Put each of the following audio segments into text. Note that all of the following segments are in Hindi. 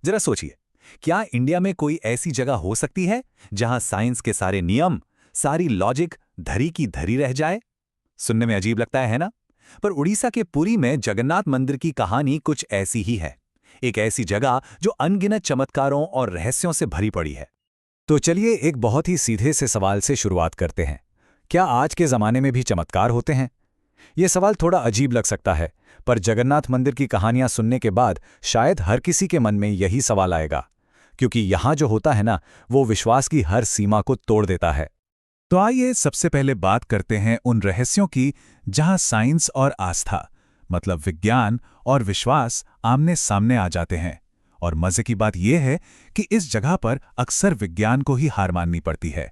जरा सोचिए, क्या इंडिया में कोई ऐसी जगह हो सकती है जहां साइंस के सारे नियम, सारी लॉजिक धरी की धरी रह जाए? सुनने में अजीब लगता है ना? पर उड़ीसा के पुरी में जगन्नाथ मंदिर की कहानी कुछ ऐसी ही है। एक ऐसी जगह जो अनगिनत चमत्कारों और रहस्यों से भरी पड़ी है। तो चलिए एक बहुत ही सीधे से सवाल से शुरुआत करते हैं। क्या आज के ज़माने में भी चमत्कार होते हैं? ये सवाल थोड़ा अजीब लग सकता है, पर जगन्नाथ मंदिर की कहानियां सुनने के बाद शायद हर किसी के मन में यही सवाल आएगा, क्योंकि यहां जो होता है ना, वो विश्वास की हर सीमा को तोड़ देता है। तो आइए सबसे पहले बात करते हैं उन रहस्यों की जहां साइंस और आस्था, मतलब विज्ञान और विश्वास आमने सामने आ जाते हैं। और मजे की बात यह है कि इस जगह पर अक्सर विज्ञान को ही हार माननी पड़ती है।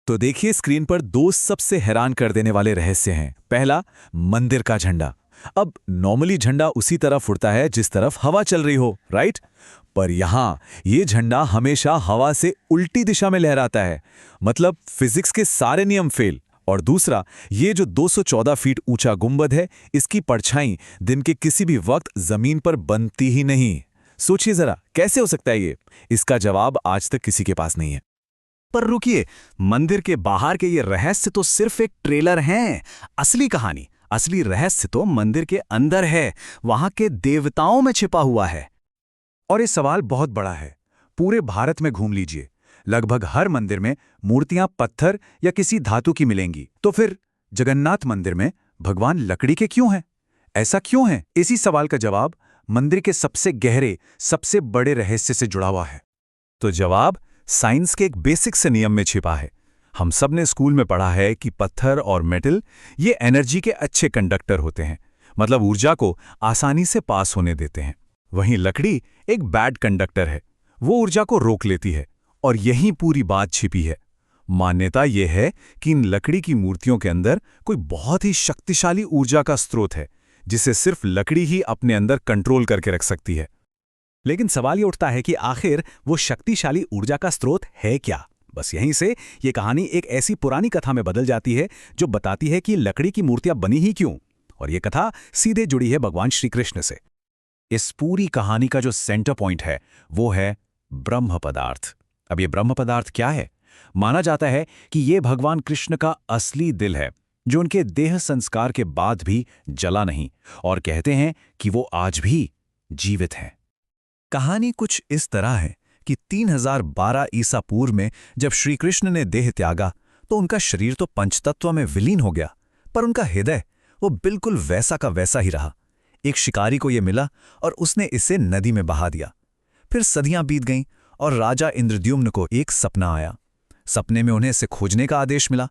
तो देखिए स्क्रीन पर दो सबसे हैरान कर देने वाले रहस्य हैं। पहला, मंदिर का झंडा। अब नॉर्मली झंडा उसी तरफ उड़ता है जिस तरफ हवा चल रही हो, राइट? पर यहां ये झंडा हमेशा हवा से उल्टी दिशा में लहराता है, मतलब फिजिक्स के सारे नियम फेल। और दूसरा, ये जो 214 फीट ऊंचा गुंबद है, इसकी परछाई दिन के किसी भी वक्त जमीन पर बनती ही नहीं। सोचिए जरा, कैसे हो सकता है ये? इसका जवाब आज तक किसी के पास नहीं है। पर रुकिए, मंदिर के बाहर के ये रहस्य तो सिर्फ एक ट्रेलर हैं। असली कहानी, असली रहस्य तो मंदिर के अंदर है, वहां के देवताओं में छिपा हुआ है। और ये सवाल बहुत बड़ा है। पूरे भारत में घूम लीजिए, लगभग हर मंदिर में मूर्तियां पत्थर या किसी धातु की मिलेंगी। तो फिर जगन्नाथ मंदिर में भगवान लकड़ी के क्यों हैं? ऐसा क्यों है? इसी सवाल का जवाब मंदिर के सबसे गहरे, सबसे बड़े रहस्य से जुड़ा हुआ है। तो जवाब साइंस के एक बेसिक से नियम में छिपा है। हम सब ने स्कूल में पढ़ा है कि पत्थर और मेटल ये एनर्जी के अच्छे कंडक्टर होते हैं, मतलब ऊर्जा को आसानी से पास होने देते हैं। वहीं लकड़ी एक बैड कंडक्टर है, वो ऊर्जा को रोक लेती है। और यही पूरी बात छिपी है। मान्यता यह है कि इन लकड़ी की मूर्तियों के अंदर कोई बहुत ही शक्तिशाली ऊर्जा का स्रोत है, जिसे सिर्फ लकड़ी ही अपने अंदर कंट्रोल करके रख सकती है। लेकिन सवाल ये उठता है कि आखिर वो शक्तिशाली ऊर्जा का स्रोत है क्या? बस यहीं से ये कहानी एक ऐसी पुरानी कथा में बदल जाती है जो बताती है कि लकड़ी की मूर्तियां बनी ही क्यों। और ये कथा सीधे जुड़ी है भगवान श्री कृष्ण से। इस पूरी कहानी का जो सेंटर पॉइंट है वो है ब्रह्म पदार्थ। अब ये ब्रह्म पदार्थ क्या है? माना जाता है कि ये भगवान कृष्ण का असली दिल है, जो उनके देह संस्कार के बाद भी जला नहीं, और कहते हैं कि वो आज भी जीवित है। कहानी कुछ इस तरह है कि 3012 ईसा पूर्व में जब श्री कृष्ण ने देह त्यागा तो उनका शरीर तो पंचतत्व में विलीन हो गया, पर उनका हृदय वो बिल्कुल वैसा का वैसा ही रहा। एक शिकारी को यह मिला और उसने इसे नदी में बहा दिया। फिर सदियां बीत गईं और राजा इंद्रद्युम्न को एक सपना आया। सपने में उन्हें इसे खोजने का आदेश मिला।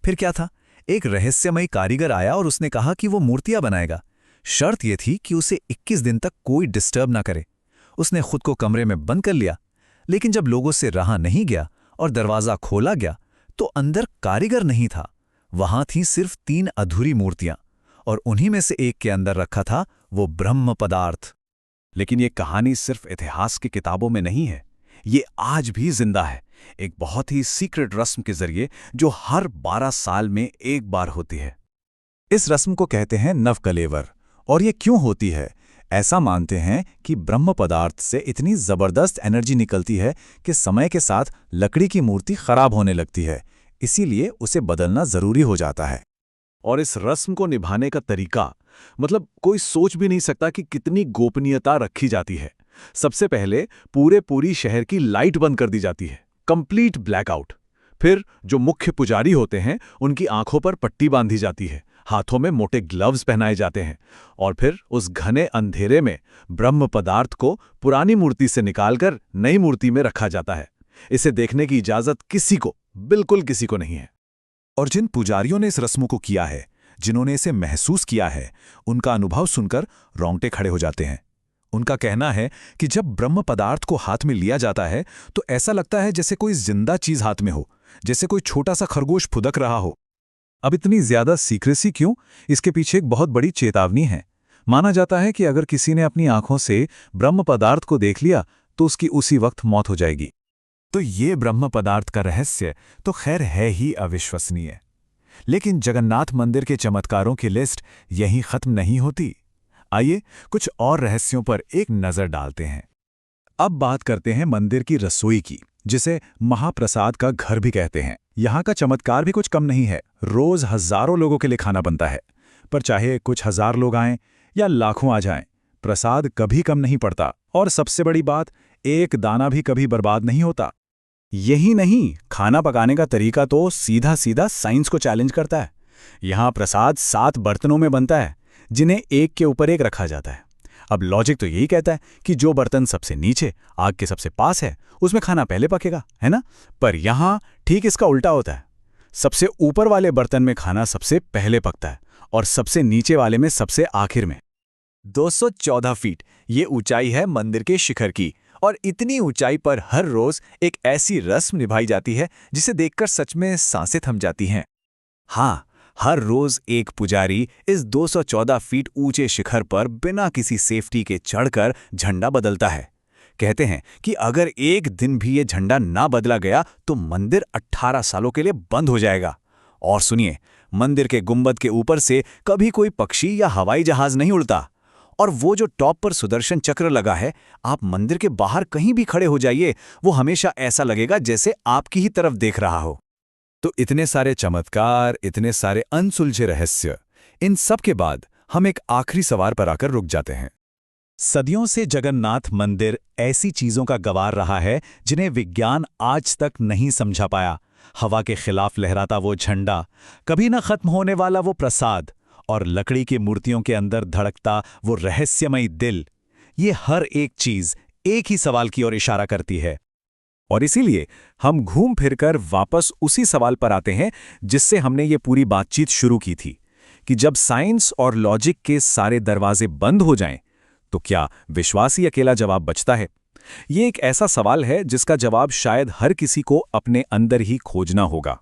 फिर क्या था, एक रहस्यमयी कारीगर आया और उसने कहा कि वो मूर्तियां बनाएगा। शर्त यह थी कि उसे 21 दिन तक कोई डिस्टर्ब ना करे। उसने खुद को कमरे में बंद कर लिया, लेकिन जब लोगों से रहा नहीं गया और दरवाजा खोला गया तो अंदर कारीगर नहीं था। वहां थी सिर्फ 3 अधूरी मूर्तियां, और उन्हीं में से एक के अंदर रखा था वो ब्रह्म पदार्थ। लेकिन ये कहानी सिर्फ इतिहास की किताबों में नहीं है, ये आज भी जिंदा है, एक बहुत ही सीक्रेट रस्म के जरिए जो हर 12 साल में एक बार होती है। इस रस्म को कहते हैं नवकलेवर। और ये क्यों होती है? ऐसा मानते हैं कि ब्रह्म पदार्थ से इतनी जबरदस्त एनर्जी निकलती है कि समय के साथ लकड़ी की मूर्ति खराब होने लगती है, इसीलिए उसे बदलना जरूरी हो जाता है। और इस रस्म को निभाने का तरीका, मतलब कोई सोच भी नहीं सकता कि कितनी गोपनीयता रखी जाती है। सबसे पहले पूरी शहर की लाइट बंद कर दी जाती है, कंप्लीट ब्लैकआउट। फिर जो मुख्य पुजारी होते हैं उनकी आंखों पर पट्टी बांधी जाती है, हाथों में मोटे ग्लव्स पहनाए जाते हैं, और फिर उस घने अंधेरे में ब्रह्म पदार्थ को पुरानी मूर्ति से निकालकर नई मूर्ति में रखा जाता है। इसे देखने की इजाजत किसी को, बिल्कुल किसी को नहीं है। और जिन पुजारियों ने इस रस्म को किया है, जिन्होंने इसे महसूस किया है, उनका अनुभव सुनकर रोंगटे खड़े हो जाते हैं। उनका कहना है कि जब ब्रह्म पदार्थ को हाथ में लिया जाता है तो ऐसा लगता है जैसे कोई जिंदा चीज हाथ में हो, जैसे कोई छोटा सा खरगोश फुदक रहा हो। अब इतनी ज्यादा सीक्रेसी क्यों? इसके पीछे एक बहुत बड़ी चेतावनी है। माना जाता है कि अगर किसी ने अपनी आंखों से ब्रह्म पदार्थ को देख लिया तो उसकी उसी वक्त मौत हो जाएगी। तो ये ब्रह्म पदार्थ का रहस्य तो खैर है ही अविश्वसनीय। लेकिन जगन्नाथ मंदिर के चमत्कारों की लिस्ट यहीं खत्म नहीं होती। आइए कुछ और रहस्यों पर एक नजर डालते हैं। अब बात करते हैं मंदिर की रसोई की, जिसे महाप्रसाद का घर भी कहते हैं। यहाँ का चमत्कार भी कुछ कम नहीं है। रोज हजारों लोगों के लिए खाना बनता है, पर चाहे कुछ हजार लोग आएं या लाखों आ जाएं, प्रसाद कभी कम नहीं पड़ता। और सबसे बड़ी बात, एक दाना भी कभी बर्बाद नहीं होता। यही नहीं, खाना पकाने का तरीका तो सीधा सीधा साइंस को चैलेंज करता है। यहाँ प्रसाद 7 बर्तनों में बनता है, जिन्हें एक के ऊपर एक रखा जाता है। अब लॉजिक तो यही कहता है कि जो बर्तन सबसे नीचे आग के सबसे पास है, उसमें खाना पहले पकेगा, है ना? पर यहाँ ठीक इसका उल्टा होता है। सबसे ऊपर वाले बर्तन में खाना सबसे पहले पकता है और सबसे नीचे वाले में सबसे आखिर में। 214 फीट ये ऊंचाई है मंदिर के शिखर की, और इतनी ऊंचाई पर हर रोज एक ऐसी रस्म निभाई जाती है जिसे देखकर सच में सांसें थम जाती हैं। हाँ, हर रोज एक पुजारी इस 214 फीट ऊंचे शिखर पर बिना किसी सेफ्टी के चढ़कर झंडा बदलता है। कहते हैं कि अगर एक दिन भी ये झंडा ना बदला गया तो मंदिर 18 सालों के लिए बंद हो जाएगा। और सुनिए, मंदिर के गुंबद के ऊपर से कभी कोई पक्षी या हवाई जहाज नहीं उड़ता। और वो जो टॉप पर सुदर्शन चक्र लगा है, आप मंदिर के बाहर कहीं भी खड़े हो जाइए, वो हमेशा ऐसा लगेगा जैसे आपकी ही तरफ देख रहा हो। तो इतने सारे चमत्कार, इतने सारे अनसुलझे रहस्य, इन सब के बाद हम एक आखिरी सवाल पर आकर रुक जाते हैं। सदियों से जगन्नाथ मंदिर ऐसी चीजों का गवाह रहा है जिन्हें विज्ञान आज तक नहीं समझा पाया। हवा के खिलाफ लहराता वो झंडा, कभी न खत्म होने वाला वो प्रसाद, और लकड़ी की मूर्तियों के अंदर धड़कता वो रहस्यमयी दिल। ये हर एक चीज एक ही सवाल की ओर इशारा करती है। और इसीलिए हम घूम फिरकर वापस उसी सवाल पर आते हैं जिससे हमने ये पूरी बातचीत शुरू की थी, कि जब साइंस और लॉजिक के सारे दरवाजे बंद हो जाएं, तो क्या विश्वास ही अकेला जवाब बचता है? ये एक ऐसा सवाल है जिसका जवाब शायद हर किसी को अपने अंदर ही खोजना होगा।